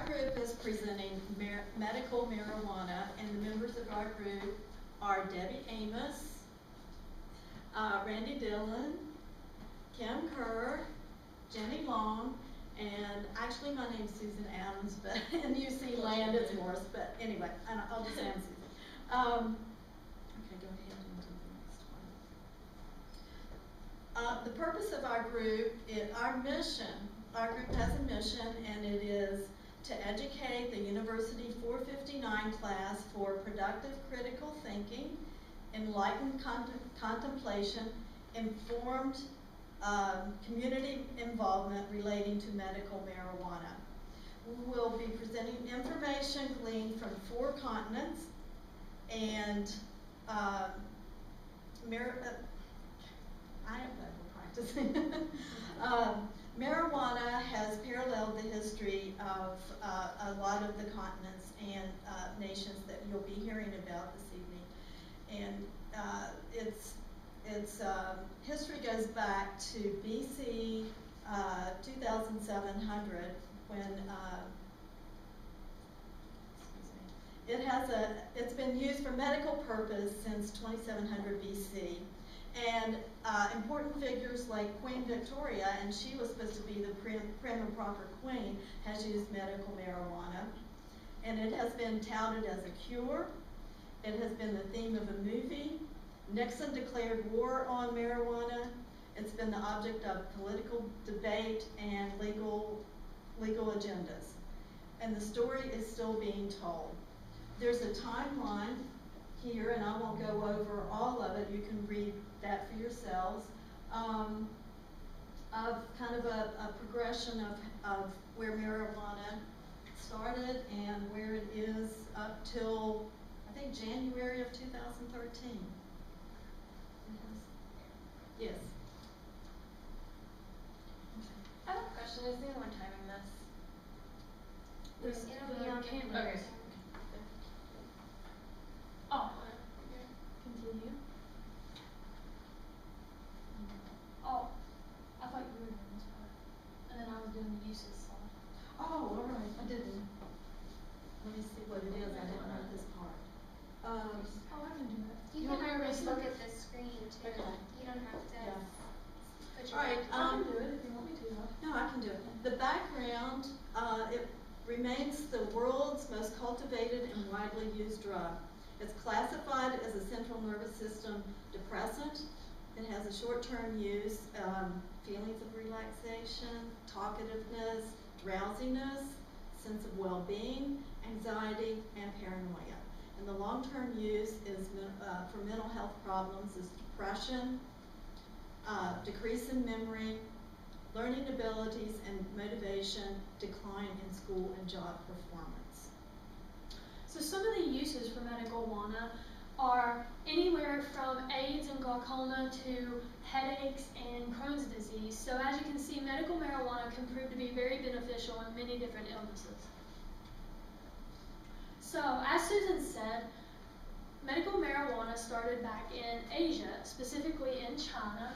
group is presenting medical marijuana, and the members of our group are Debbie Amos, Randy Dillon, Kim Kerr, Jenny Long, and actually my name's Susan Adams, but in UC land it's Morris, but anyway, I'll just say I'm Susan. Okay, go ahead and do the next one. The purpose of our group, our group has a mission, and it is to educate the University 459 class for productive critical thinking, enlightened contemplation, informed community involvement relating to medical marijuana. We will be presenting information gleaned from 4 continents, and I am practicing. Marijuana has paralleled the history of a lot of the continents and nations that you'll be hearing about this evening. And its history goes back to BC 2700 when it's been used for medical purpose since 2700 BC. And important figures like Queen Victoria, and she was supposed to be the prim and proper queen, has used medical marijuana. And it has been touted as a cure. It has been the theme of a movie. Nixon declared war on marijuana. It's been the object of political debate and legal agendas. And the story is still being told. There's a timeline here, and I won't go over all of it. You can read that for yourselves, of kind of a progression of where marijuana started and where it is up till, I think, January of 2013. Yes? I have a question. Is anyone timing this? It'll be on camera. Okay. Oh, continue. Oh, I thought you were doing this part. And then I was doing the uses slide. Oh, all right. I didn't. Let me see what it is. I didn't write this part. Oh, I can do it. You can always look at the screen too. Okay. You don't have to put your All right. I can do it if you want me to. No, I can do it. The background, it remains the world's most cultivated and widely used drug. It's classified as a central nervous system depressant. It has a short-term use, feelings of relaxation, talkativeness, drowsiness, sense of well-being, anxiety, and paranoia. And the long-term use is for mental health problems is depression, decrease in memory, learning abilities and motivation, decline in school and job performance. So some of the uses for medical marijuana are anywhere from AIDS and glaucoma to headaches and Crohn's disease. So as you can see, medical marijuana can prove to be very beneficial in many different illnesses. So as Susan said, medical marijuana started back in Asia, specifically in China.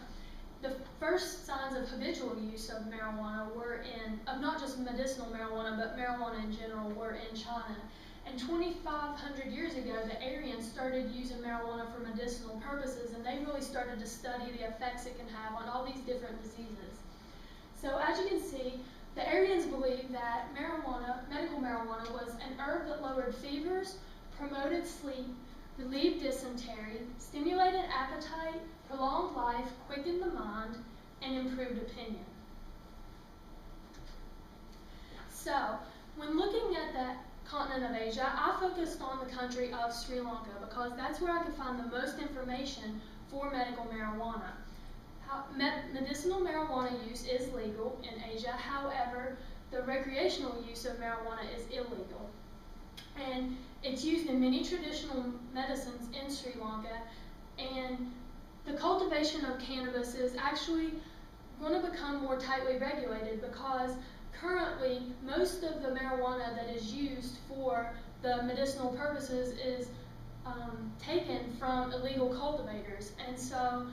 The first signs of habitual use of marijuana were of not just medicinal marijuana, but marijuana in general were in China. And 2,500 years ago, the Aryans started using marijuana for medicinal purposes, and they really started to study the effects it can have on all these different diseases. So as you can see, the Aryans believed that medical marijuana was an herb that lowered fevers, promoted sleep, relieved dysentery, stimulated appetite, prolonged life, quickened the mind, and improved opinion. So, when looking at the continent of Asia, I focused on the country of Sri Lanka because that's where I could find the most information for medical marijuana. Medicinal marijuana use is legal in Asia, however, the recreational use of marijuana is illegal. And it's used in many traditional medicines in Sri Lanka, and the cultivation of cannabis is actually going to become more tightly regulated because currently most of the marijuana that is used for the medicinal purposes is taken from illegal cultivators. And so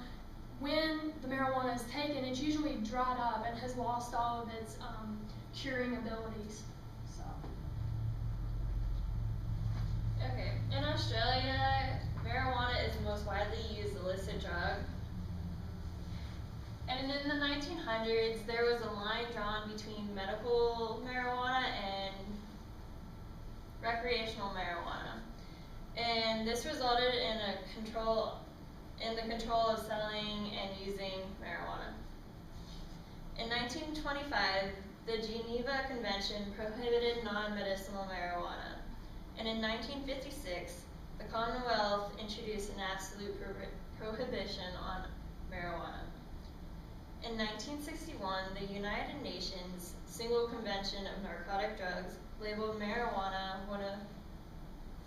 when the marijuana is taken, it's usually dried up and has lost all of its curing abilities. So Okay, in Australia, marijuana is the most widely used illicit drug. And in the 1900s, there was a line drawn between medical marijuana and recreational marijuana. And this resulted in the control of selling and using marijuana. In 1925, the Geneva Convention prohibited non-medicinal marijuana. And in 1956, the Commonwealth introduced an absolute prohibition on marijuana. In 1961, the United Nations Single Convention of Narcotic Drugs labeled marijuana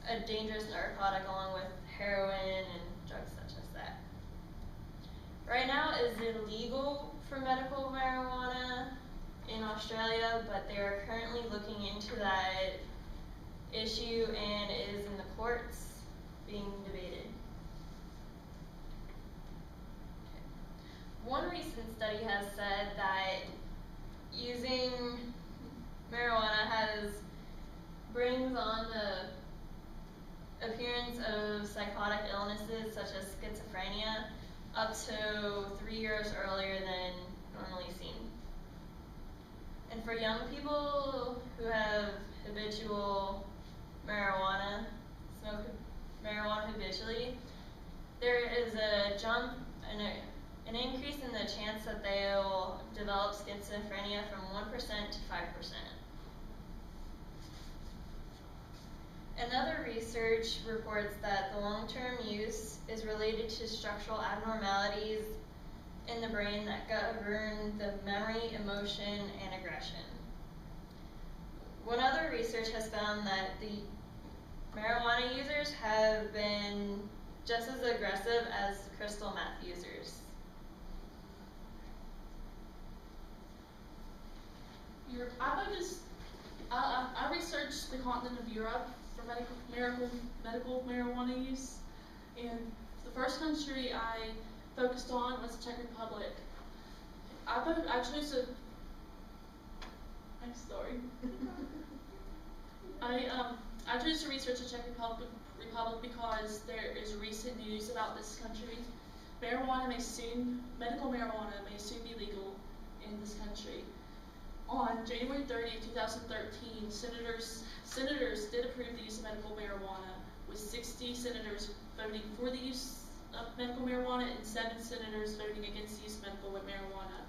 a dangerous narcotic along with heroin and drugs such as that. Right now it is illegal for medical marijuana in Australia, but they are currently looking into that issue and it is in the courts being debated. One recent study has said that using marijuana brings on the appearance of psychotic illnesses such as schizophrenia up to 3 years earlier than normally seen. And for young people who have habitual smoke marijuana habitually, there is a jump and an increase in the chance that they will develop schizophrenia from 1% to 5%. Another research reports that the long-term use is related to structural abnormalities in the brain that govern the memory, emotion, and aggression. One other research has found that the marijuana users have been just as aggressive as crystal meth users. I researched the continent of Europe for medical marijuana use, and the first country I focused on was the Czech Republic. I chose a nice story. I chose to research the Czech Republic because there is recent news about this country. Medical marijuana may soon be legal in this country. On January 30, 2013, senators did approve the use of medical marijuana, with 60 senators voting for the use of medical marijuana and 7 senators voting against the use of medical marijuana.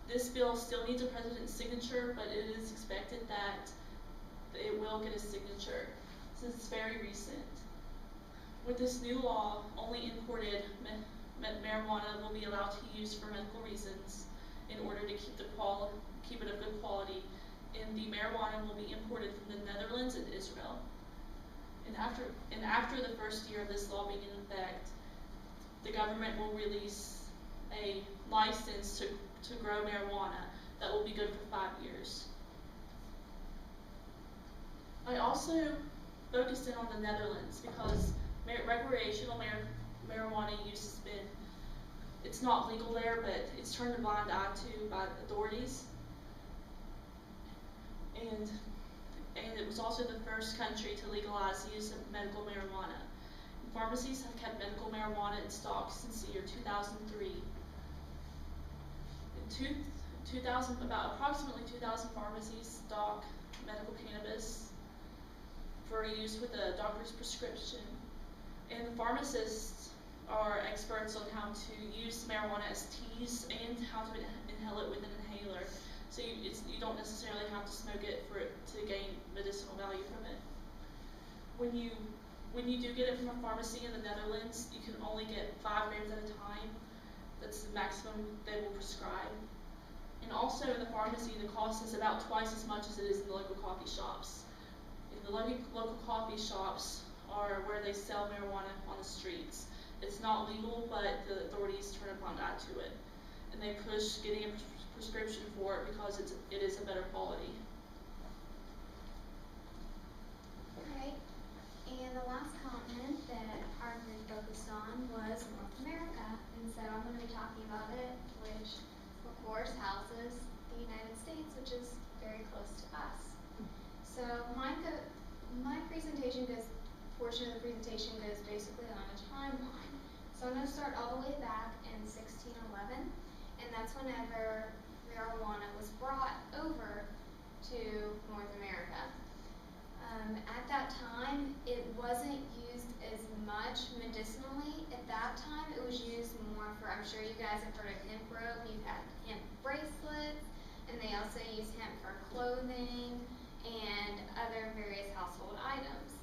This bill still needs a president's signature, but it is expected that it will get a signature since it's very recent. With this new law, only imported marijuana will be allowed to use for medical reasons in order to keep it of good quality, and the marijuana will be imported from the Netherlands and Israel. And after the first year of this law being in effect, the government will release a license to grow marijuana that will be good for 5 years. I also focused in on the Netherlands because recreational marijuana use it's not legal there, but it's turned a blind eye to by authorities. And it was also the first country to legalize the use of medical marijuana. And pharmacies have kept medical marijuana in stock since the year 2003. Approximately 2,000 pharmacies stock medical cannabis for use with a doctor's prescription. And the pharmacists are experts on how to use marijuana as teas and how to inhale it with an inhaler. So you don't necessarily have to smoke it to gain medicinal value from it. When you do get it from a pharmacy in the Netherlands, you can only get 5 grams at a time. That's the maximum they will prescribe. And also in the pharmacy, the cost is about twice as much as it is in the local coffee shops. In the local coffee shops are where they sell marijuana on the streets. It's not legal, but the authorities turn a blind eye to it, and they push getting a prescription for it because it is a better quality. Alright, and the last continent that our group focused on was North America, and so I'm going to be talking about it, which of course houses the United States, which is very close to us. So my presentation portion of the presentation goes basically on a timeline. So I'm going to start all the way back in 1611, and that's whenever marijuana was brought over to North America. At that time, it wasn't used as much medicinally. At that time, it was used more for, I'm sure you guys have heard of hemp rope. You've had hemp bracelets, and they also use hemp for clothing and other various household items.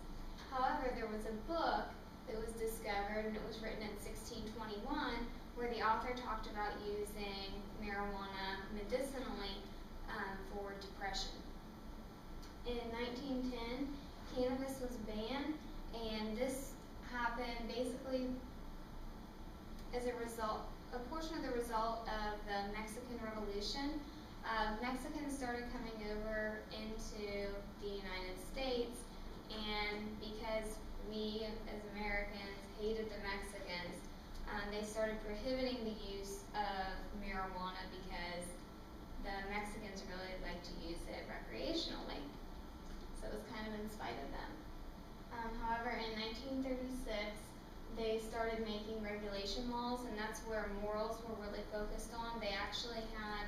However, there was a book that was discovered, and it was written in 1621, where the author talked about using marijuana medicinally for depression. In 1910, cannabis was banned, and this happened basically as a result, a portion of the result of the Mexican Revolution. Mexicans started coming over into the United States, and because we as Americans hated the Mexicans, they started prohibiting the use of marijuana because the Mexicans really like to use it recreationally. So it was kind of in spite of them. However, in 1936, they started making regulation laws, and that's where morals were really focused on. They actually had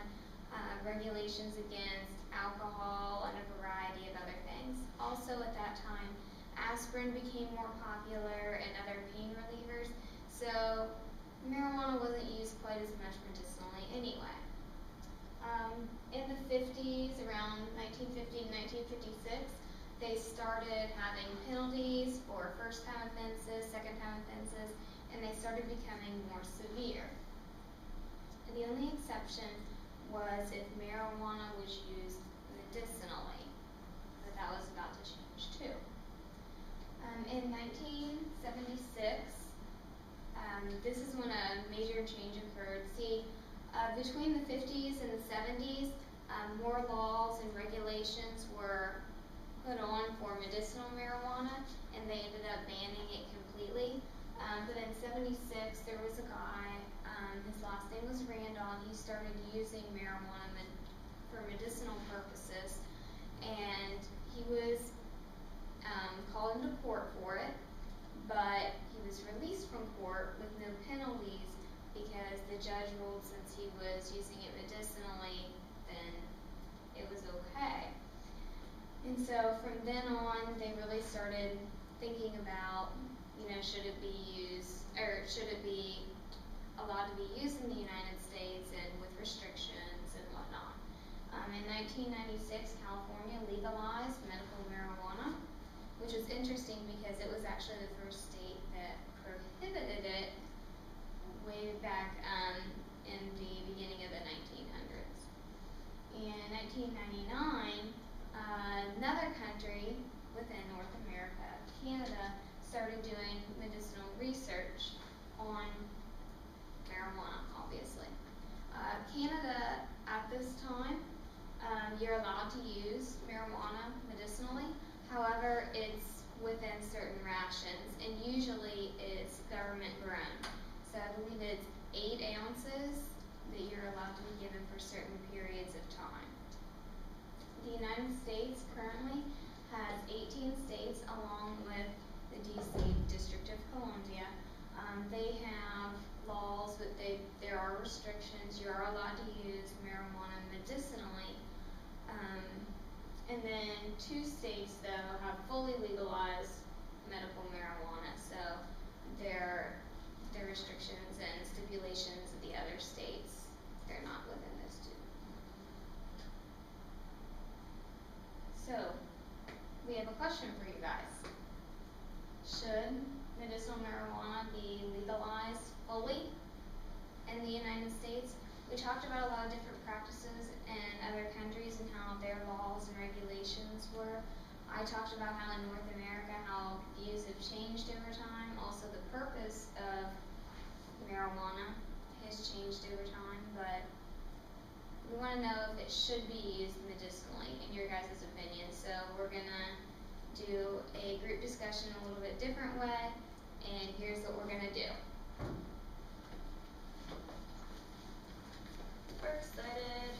regulations against alcohol and a variety of other things. Also at that time, aspirin became more popular and other pain relievers, so marijuana wasn't used quite as much medicinally anyway. In the 50s, around 1950 and 1956, they started having penalties for first-time offenses, second-time offenses, and they started becoming more severe. And the only exception was if marijuana was used medicinally, but that was about to change too. In 1976, this is when a major change occurred. See, between the 50s and the 70s, more laws and regulations were put on for medicinal marijuana, and they ended up banning it completely. But in 76, there was a guy, his last name was Randall, and he started using marijuana for medicinal purposes, and he was called into court for it, but he was released from court with no penalties because the judge ruled since he was using it medicinally, then it was okay. And so from then on, they really started thinking about, should it be used, or should it be allowed to be used in the United States and with restrictions and whatnot. In 1996, California legalized medical marijuana, which was interesting because it was actually the first state that prohibited it way back in the beginning of the 1900s. In 1999, another country within North America, Canada, started doing medicinal research on marijuana, obviously. Canada, at this time, you're allowed to use marijuana medicinally. However, it's within certain rations, and usually it's government grown. So I believe it's 8 ounces that you're allowed to be given for certain periods of time. The United States currently has 18 states along with the DC District of Columbia. They have laws, but there are restrictions. You are allowed to use marijuana medicinally. And then 2 states, though, have fully legalized medical marijuana. So their restrictions and stipulations of the other states, they're not within those 2. So we have a question for you guys. Should medicinal marijuana be legalized fully in the United States? We talked about a lot of different practices in other countries and how their laws and regulations were. I talked about how in North America, how views have changed over time. Also, the purpose of marijuana has changed over time, but we want to know if it should be used medicinally in your guys' opinion. So we're going to do a group discussion a little bit different way, and here's what we're going to do. We're excited.